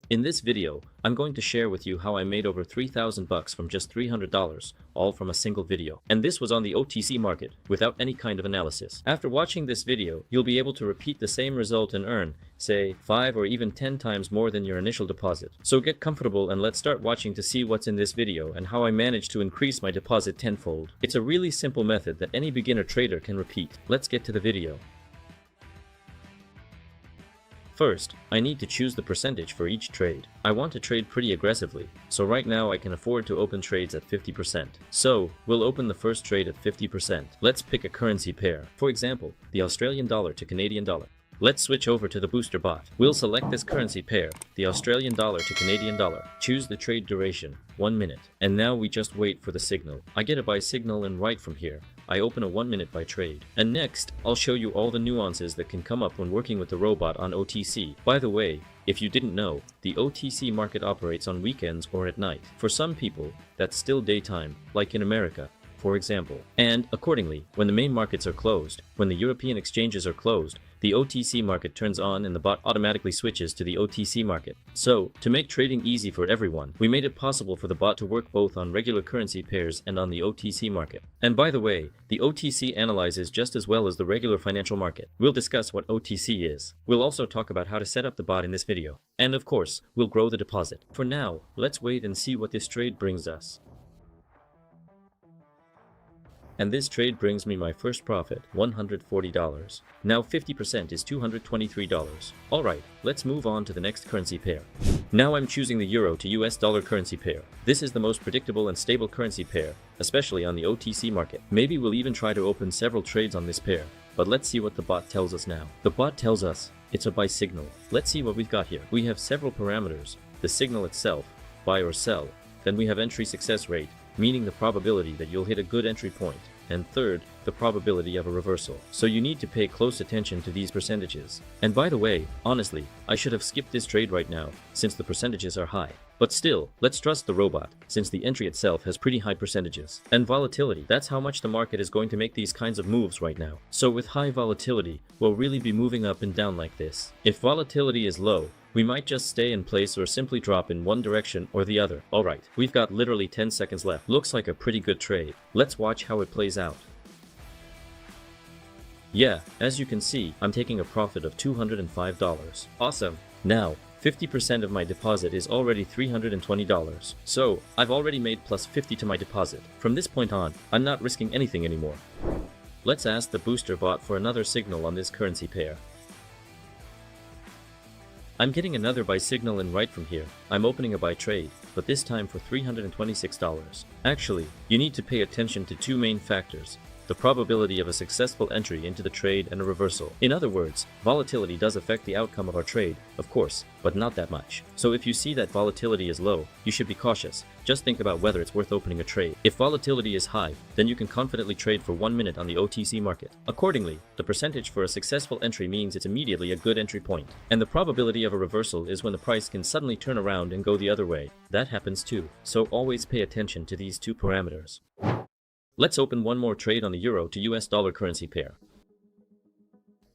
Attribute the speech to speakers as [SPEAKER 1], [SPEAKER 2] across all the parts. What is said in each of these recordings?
[SPEAKER 1] In this video, I'm going to share with you how I made over 3,000 bucks from just $300, all from a single video. And this was on the OTC market, without any kind of analysis. After watching this video, you'll be able to repeat the same result and earn, say, 5 or even 10 times more than your initial deposit. So get comfortable and let's start watching to see what's in this video and how I managed to increase my deposit tenfold. It's a really simple method that any beginner trader can repeat. Let's get to the video. First, I need to choose the percentage for each trade. I want to trade pretty aggressively, so right now I can afford to open trades at 50%. So, we'll open the first trade at 50%. Let's pick a currency pair. For example, the Australian dollar to Canadian dollar. Let's switch over to the booster bot. We'll select this currency pair, the Australian dollar to Canadian dollar. Choose the trade duration, 1 minute. And now we just wait for the signal. I get a buy signal and right from here, I open a 1 minute buy trade. And next, I'll show you all the nuances that can come up when working with the robot on OTC. By the way, if you didn't know, the OTC market operates on weekends or at night. For some people, that's still daytime, like in America, for example. And accordingly, when the main markets are closed, when the European exchanges are closed, the OTC market turns on and the bot automatically switches to the OTC market. So, to make trading easy for everyone, we made it possible for the bot to work both on regular currency pairs and on the OTC market. And by the way, the OTC analyzes just as well as the regular financial market. We'll discuss what OTC is. We'll also talk about how to set up the bot in this video. And of course, we'll grow the deposit. For now, let's wait and see what this trade brings us. And this trade brings me my first profit, $140. Now 50% is $223. Alright, let's move on to the next currency pair. Now I'm choosing the euro to US dollar currency pair. This is the most predictable and stable currency pair, especially on the OTC market. Maybe we'll even try to open several trades on this pair, but let's see what the bot tells us now. The bot tells us it's a buy signal. Let's see what we've got here. We have several parameters, the signal itself, buy or sell. Then we have entry success rate, meaning the probability that you'll hit a good entry point, and third, the probability of a reversal. So you need to pay close attention to these percentages. And by the way, honestly, I should have skipped this trade right now, since the percentages are high. But still, let's trust the robot, since the entry itself has pretty high percentages. And volatility, that's how much the market is going to make these kinds of moves right now. So with high volatility, we'll really be moving up and down like this. If volatility is low, we might just stay in place or simply drop in one direction or the other. Alright, we've got literally 10 seconds left. Looks like a pretty good trade. Let's watch how it plays out. Yeah, as you can see, I'm taking a profit of $205. Awesome. Now, 50% of my deposit is already $320. So, I've already made plus 50 to my deposit. From this point on, I'm not risking anything anymore. Let's ask the booster bot for another signal on this currency pair. I'm getting another buy signal and right from here, I'm opening a buy trade, but this time for $326. Actually, you need to pay attention to two main factors: the probability of a successful entry into the trade and a reversal. In other words, volatility does affect the outcome of our trade, of course, but not that much. So if you see that volatility is low, you should be cautious. Just think about whether it's worth opening a trade. If volatility is high, then you can confidently trade for 1 minute on the OTC market. Accordingly, the percentage for a successful entry means it's immediately a good entry point. And the probability of a reversal is when the price can suddenly turn around and go the other way. That happens too. So always pay attention to these two parameters. Let's open one more trade on the euro to US dollar currency pair.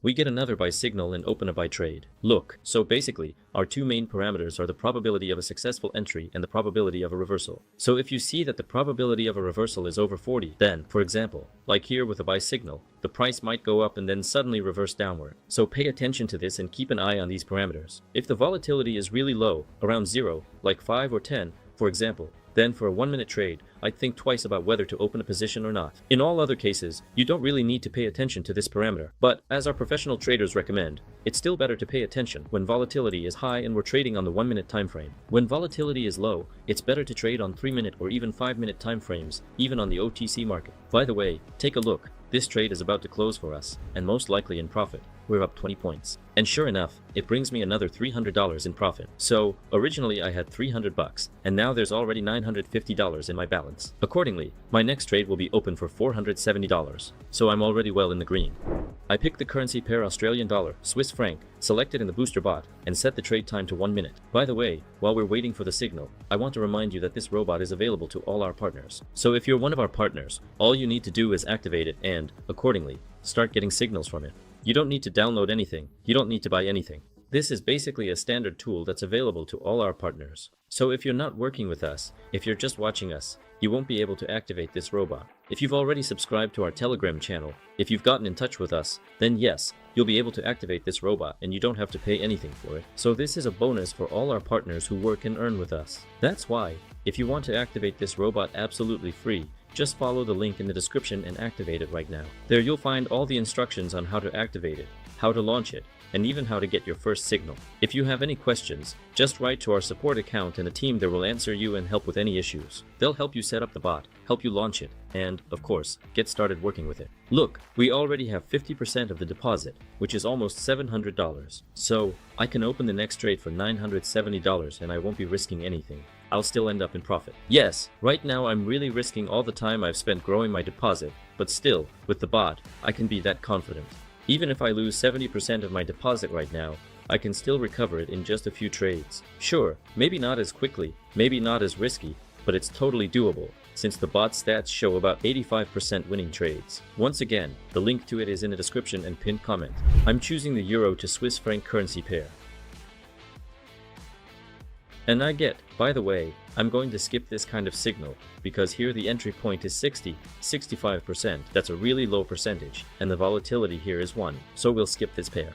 [SPEAKER 1] We get another buy signal and open a buy trade. Look, so basically, our two main parameters are the probability of a successful entry and the probability of a reversal. So if you see that the probability of a reversal is over 40, then, for example, like here with a buy signal, the price might go up and then suddenly reverse downward. So pay attention to this and keep an eye on these parameters. If the volatility is really low, around 0, like 5 or 10, for example, then for a 1 minute trade, I'd think twice about whether to open a position or not. In all other cases, you don't really need to pay attention to this parameter. But, as our professional traders recommend, it's still better to pay attention when volatility is high and we're trading on the 1 minute time frame. When volatility is low, it's better to trade on 3 minute or even 5 minute time frames, even on the OTC market. By the way, take a look. This trade is about to close for us, and most likely in profit. We're up 20 points. And sure enough, it brings me another $300 in profit. So, originally I had 300 bucks, and now there's already $950 in my balance. Accordingly, my next trade will be open for $470, so I'm already well in the green. I picked the currency pair Australian dollar, Swiss franc, selected in the booster bot, and set the trade time to 1 minute. By the way, while we're waiting for the signal, I want to remind you that this robot is available to all our partners. So if you're one of our partners, all you need to do is activate it and, accordingly, start getting signals from it. You don't need to download anything, you don't need to buy anything. This is basically a standard tool that's available to all our partners. So if you're not working with us, if you're just watching us, you won't be able to activate this robot. If you've already subscribed to our Telegram channel, if you've gotten in touch with us, then yes, you'll be able to activate this robot and you don't have to pay anything for it. So this is a bonus for all our partners who work and earn with us. That's why, if you want to activate this robot absolutely free, just follow the link in the description and activate it right now. There you'll find all the instructions on how to activate it, how to launch it, and even how to get your first signal. If you have any questions, just write to our support account and a team there will answer you and help with any issues. They'll help you set up the bot, help you launch it, and, of course, get started working with it. Look, we already have 50% of the deposit, which is almost $700. So, I can open the next trade for $970 and I won't be risking anything. I'll still end up in profit. Yes, right now I'm really risking all the time I've spent growing my deposit, but still, with the bot, I can be that confident. Even if I lose 70% of my deposit right now, I can still recover it in just a few trades. Sure, maybe not as quickly, maybe not as risky, but it's totally doable, since the bot stats show about 85% winning trades. Once again, the link to it is in the description and pinned comment. I'm choosing the Euro to Swiss franc currency pair. And I get, by the way, I'm going to skip this kind of signal, because here the entry point is 65%, that's a really low percentage, and the volatility here is 1, so we'll skip this pair.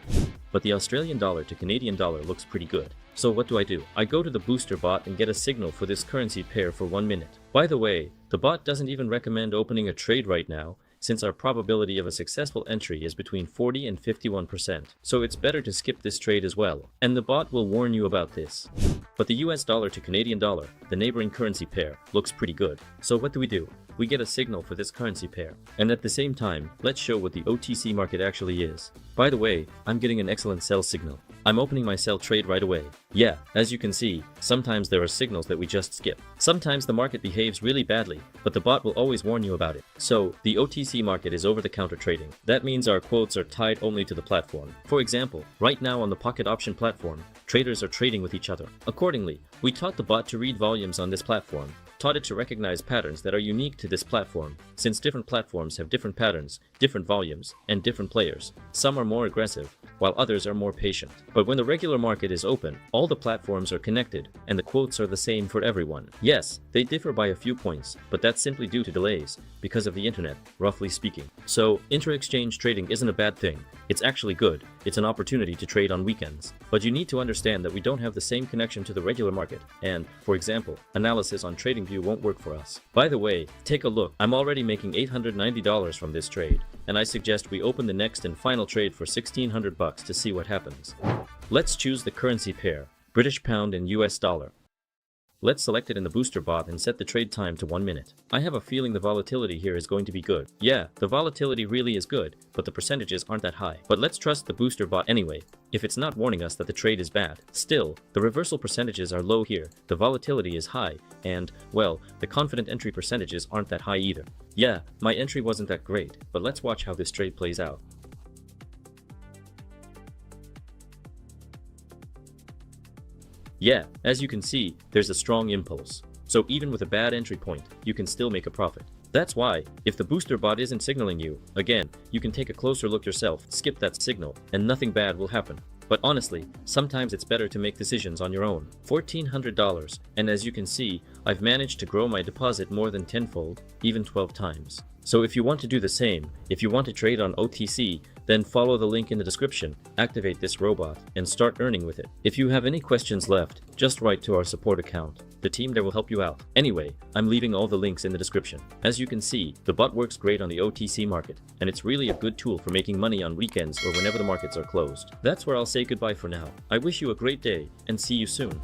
[SPEAKER 1] But the Australian dollar to Canadian dollar looks pretty good. So what do? I go to the booster bot and get a signal for this currency pair for 1 minute. By the way, the bot doesn't even recommend opening a trade right now, since our probability of a successful entry is between 40 and 51%, so it's better to skip this trade as well, and the bot will warn you about this. But the US dollar to Canadian dollar, the neighboring currency pair, looks pretty good. So what do? We get a signal for this currency pair, and at the same time, let's show what the OTC market actually is. By the way, I'm getting an excellent sell signal. I'm opening my sell trade right away. Yeah, as you can see, sometimes there are signals that we just skip. Sometimes the market behaves really badly, but the bot will always warn you about it. So, the OTC market is over-the-counter trading. That means our quotes are tied only to the platform. For example, right now on the pocket option platform, traders are trading with each other. Accordingly, we taught the bot to read volumes on this platform, taught it to recognize patterns that are unique to this platform, since different platforms have different patterns, different volumes, and different players. Some are more aggressive, while others are more patient. But when the regular market is open, all the platforms are connected, and the quotes are the same for everyone. Yes, they differ by a few points, but that's simply due to delays, because of the internet, roughly speaking. So, inter-exchange trading isn't a bad thing. It's actually good. It's an opportunity to trade on weekends. But you need to understand that we don't have the same connection to the regular market, and, for example, analysis on TradingView won't work for us. By the way, take a look. I'm already making $890 from this trade, and I suggest we open the next and final trade for $1,600 to see what happens. Let's choose the currency pair, British pound and US dollar. Let's select it in the booster bot and set the trade time to 1 minute. I have a feeling the volatility here is going to be good. Yeah, the volatility really is good, but the percentages aren't that high. But let's trust the booster bot anyway, if it's not warning us that the trade is bad. Still, the reversal percentages are low here, the volatility is high, and, well, the confident entry percentages aren't that high either. Yeah, my entry wasn't that great, but let's watch how this trade plays out. Yeah, as you can see, there's a strong impulse. So even with a bad entry point, you can still make a profit. That's why, if the booster bot isn't signaling you, again, you can take a closer look yourself, skip that signal, and nothing bad will happen. But honestly, sometimes it's better to make decisions on your own. $1,400, and as you can see, I've managed to grow my deposit more than tenfold, even 12 times. So if you want to do the same, if you want to trade on OTC, then follow the link in the description, activate this robot, and start earning with it. If you have any questions left, just write to our support account. The team there will help you out. Anyway, I'm leaving all the links in the description. As you can see, the bot works great on the OTC market, and it's really a good tool for making money on weekends or whenever the markets are closed. That's where I'll say goodbye for now. I wish you a great day, and see you soon.